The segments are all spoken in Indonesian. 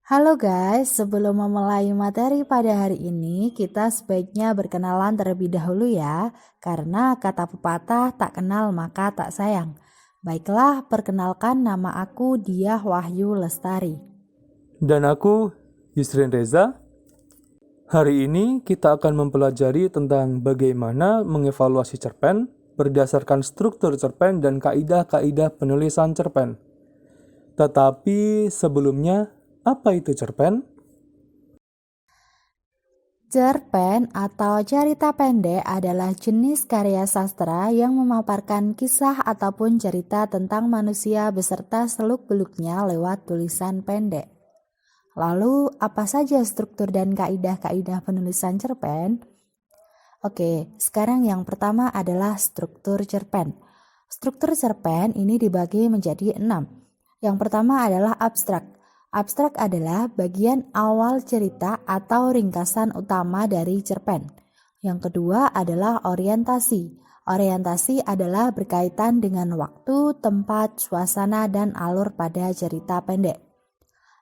Halo guys, sebelum memulai materi pada hari ini, kita sebaiknya berkenalan terlebih dahulu ya, karena kata pepatah tak kenal maka tak sayang. Baiklah, perkenalkan nama aku Diah Wahyu Lestari. Dan aku, Yusrin Reza. Hari ini kita akan mempelajari tentang bagaimana mengevaluasi cerpen berdasarkan struktur cerpen dan kaidah-kaidah penulisan cerpen. Tetapi sebelumnya, apa itu cerpen? Cerpen atau cerita pendek adalah jenis karya sastra yang memaparkan kisah ataupun cerita tentang manusia beserta seluk-beluknya lewat tulisan pendek. Lalu, apa saja struktur dan kaidah-kaidah penulisan cerpen? Oke, sekarang yang pertama adalah struktur cerpen. Struktur cerpen ini dibagi menjadi 6. Yang pertama adalah abstrak. Abstrak adalah bagian awal cerita atau ringkasan utama dari cerpen. Yang kedua adalah orientasi. Orientasi adalah berkaitan dengan waktu, tempat, suasana, dan alur pada cerita pendek.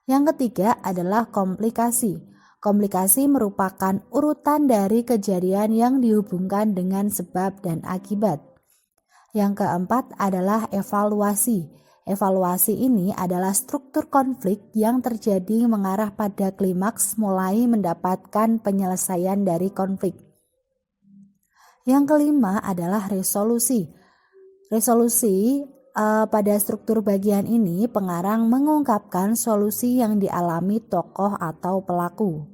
Yang ketiga adalah komplikasi. Komplikasi merupakan urutan dari kejadian yang dihubungkan dengan sebab dan akibat. Yang keempat adalah evaluasi. Evaluasi ini adalah struktur konflik yang terjadi mengarah pada klimaks mulai mendapatkan penyelesaian dari konflik. Yang kelima adalah resolusi. Resolusi pada struktur bagian ini, pengarang mengungkapkan solusi yang dialami tokoh atau pelaku.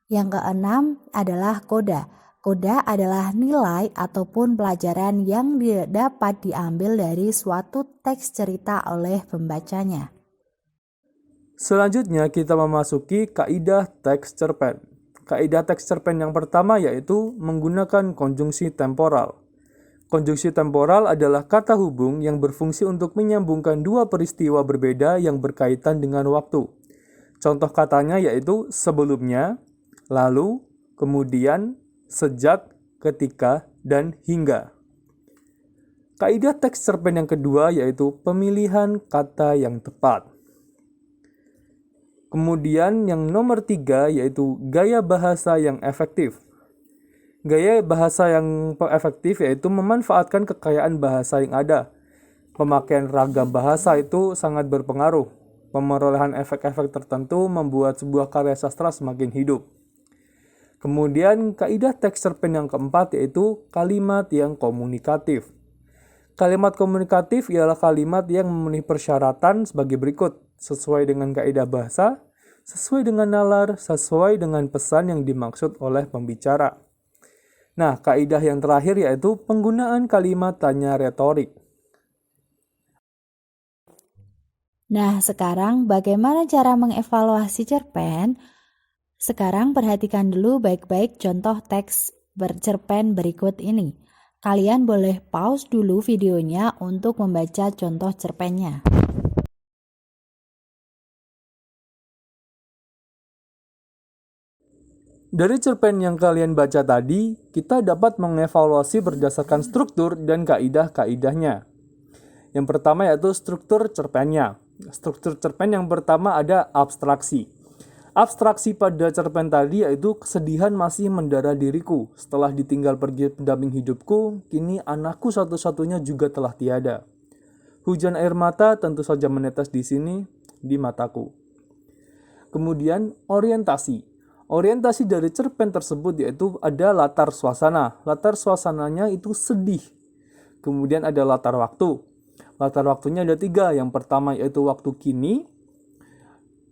Yang keenam adalah koda. Koda adalah nilai ataupun pelajaran yang dapat diambil dari suatu teks cerita oleh pembacanya. Selanjutnya kita memasuki kaidah teks cerpen. Kaidah teks cerpen yang pertama yaitu menggunakan konjungsi temporal. Konjungsi temporal adalah kata hubung yang berfungsi untuk menyambungkan dua peristiwa berbeda yang berkaitan dengan waktu. Contoh katanya yaitu sebelumnya, lalu, kemudian, sejak, ketika, dan hingga. Kaidah teks cerpen yang kedua yaitu pemilihan kata yang tepat. Kemudian yang nomor 3 yaitu gaya bahasa yang efektif. Gaya bahasa yang efektif yaitu memanfaatkan kekayaan bahasa yang ada. Pemakaian ragam bahasa itu sangat berpengaruh. Pemerolehan efek-efek tertentu membuat sebuah karya sastra semakin hidup. Kemudian kaidah teks cerpen yang keempat yaitu kalimat yang komunikatif. Kalimat komunikatif ialah kalimat yang memenuhi persyaratan sebagai berikut, sesuai dengan kaidah bahasa, sesuai dengan nalar, sesuai dengan pesan yang dimaksud oleh pembicara. Nah, kaidah yang terakhir yaitu penggunaan kalimat tanya retorik. Nah, sekarang bagaimana cara mengevaluasi cerpen? Sekarang perhatikan dulu baik-baik contoh teks bercerpen berikut ini. Kalian boleh pause dulu videonya untuk membaca contoh cerpennya. Dari cerpen yang kalian baca tadi, kita dapat mengevaluasi berdasarkan struktur dan kaidah-kaidahnya. Yang pertama yaitu struktur cerpennya. Struktur cerpen yang pertama ada abstraksi. Abstraksi pada cerpen tadi yaitu kesedihan masih mendara diriku. Setelah ditinggal pergi pendamping hidupku, kini anakku satu-satunya juga telah tiada. Hujan air mata tentu saja menetes di sini, di mataku. Kemudian orientasi. Orientasi dari cerpen tersebut yaitu ada latar suasana. Latar suasananya itu sedih. Kemudian ada latar waktu. Latar waktunya ada 3. Yang pertama yaitu waktu kini.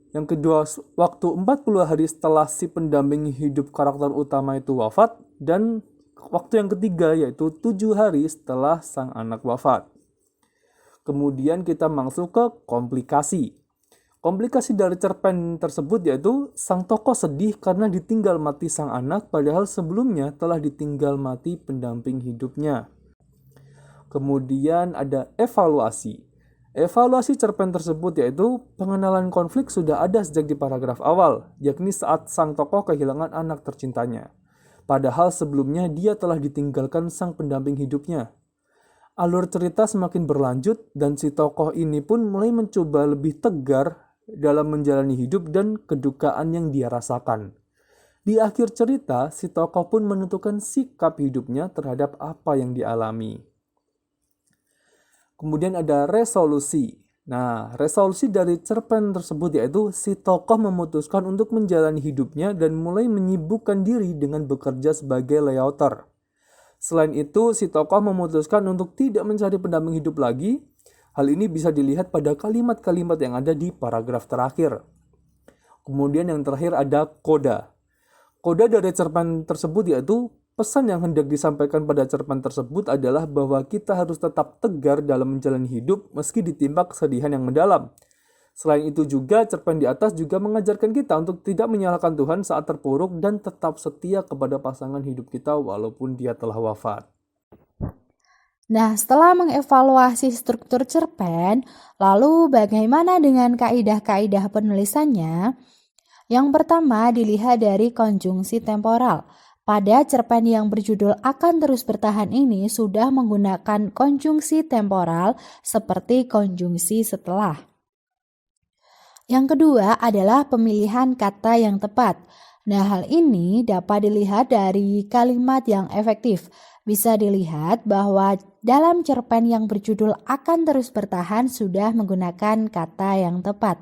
Yang kedua waktu 40 hari setelah si pendamping hidup karakter utama itu wafat. Dan waktu yang ketiga yaitu 7 hari setelah sang anak wafat. Kemudian kita masuk ke komplikasi. Komplikasi dari cerpen tersebut yaitu sang tokoh sedih karena ditinggal mati sang anak padahal sebelumnya telah ditinggal mati pendamping hidupnya. Kemudian ada evaluasi. Evaluasi cerpen tersebut yaitu pengenalan konflik sudah ada sejak di paragraf awal, yakni saat sang tokoh kehilangan anak tercintanya. Padahal sebelumnya dia telah ditinggalkan sang pendamping hidupnya. Alur cerita semakin berlanjut dan si tokoh ini pun mulai mencoba lebih tegar dalam menjalani hidup dan kedukaan yang dia rasakan. Di akhir cerita, si tokoh pun menentukan sikap hidupnya terhadap apa yang dialami. Kemudian ada resolusi. Nah, resolusi dari cerpen tersebut yaitu si tokoh memutuskan untuk menjalani hidupnya dan mulai menyibukkan diri dengan bekerja sebagai layouter. Selain itu, si tokoh memutuskan untuk tidak mencari pendamping hidup lagi. Hal ini bisa dilihat pada kalimat-kalimat yang ada di paragraf terakhir. Kemudian yang terakhir ada koda. Koda dari cerpen tersebut yaitu pesan yang hendak disampaikan pada cerpen tersebut adalah bahwa kita harus tetap tegar dalam menjalani hidup meski ditimpa kesedihan yang mendalam. Selain itu juga cerpen di atas juga mengajarkan kita untuk tidak menyalahkan Tuhan saat terpuruk dan tetap setia kepada pasangan hidup kita walaupun dia telah wafat. Nah, setelah mengevaluasi struktur cerpen, lalu bagaimana dengan kaidah-kaidah penulisannya? Yang pertama dilihat dari konjungsi temporal. Pada cerpen yang berjudul Akan Terus Bertahan ini sudah menggunakan konjungsi temporal seperti konjungsi setelah. Yang kedua adalah pemilihan kata yang tepat. Nah, hal ini dapat dilihat dari kalimat yang efektif. Bisa dilihat bahwa dalam cerpen yang berjudul Akan Terus Bertahan sudah menggunakan kata yang tepat.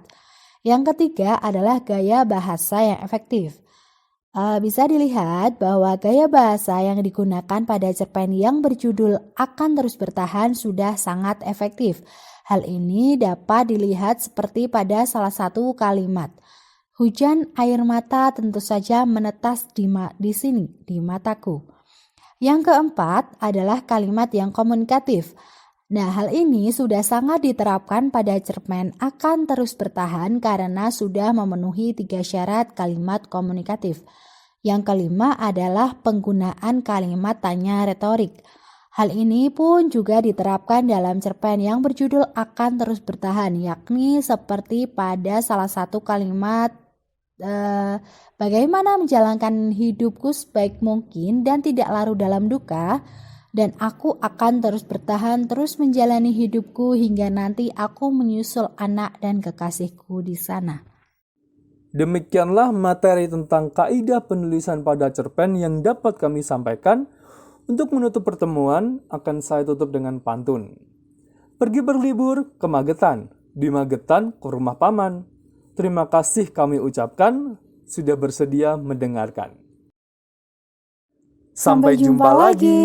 Yang ketiga adalah gaya bahasa yang efektif. Bisa dilihat bahwa gaya bahasa yang digunakan pada cerpen yang berjudul Akan Terus Bertahan sudah sangat efektif. Hal ini dapat dilihat seperti pada salah satu kalimat. Hujan air mata tentu saja menetes di sini, di mataku. Yang keempat adalah kalimat yang komunikatif. Nah, hal ini sudah sangat diterapkan pada cerpen Akan Terus Bertahan karena sudah memenuhi 3 syarat kalimat komunikatif. Yang kelima adalah penggunaan kalimat tanya retorik. Hal ini pun juga diterapkan dalam cerpen yang berjudul Akan Terus Bertahan, yakni seperti pada salah satu kalimat bagaimana menjalankan hidupku sebaik mungkin dan tidak larut dalam duka, dan aku akan terus bertahan, terus menjalani hidupku hingga nanti aku menyusul anak dan kekasihku di sana. Demikianlah materi tentang kaidah penulisan pada cerpen yang dapat kami sampaikan. Untuk menutup pertemuan, akan saya tutup dengan pantun. Pergi berlibur ke Magetan, di Magetan ke rumah paman. Terima kasih kami ucapkan, sudah bersedia mendengarkan. Sampai jumpa lagi.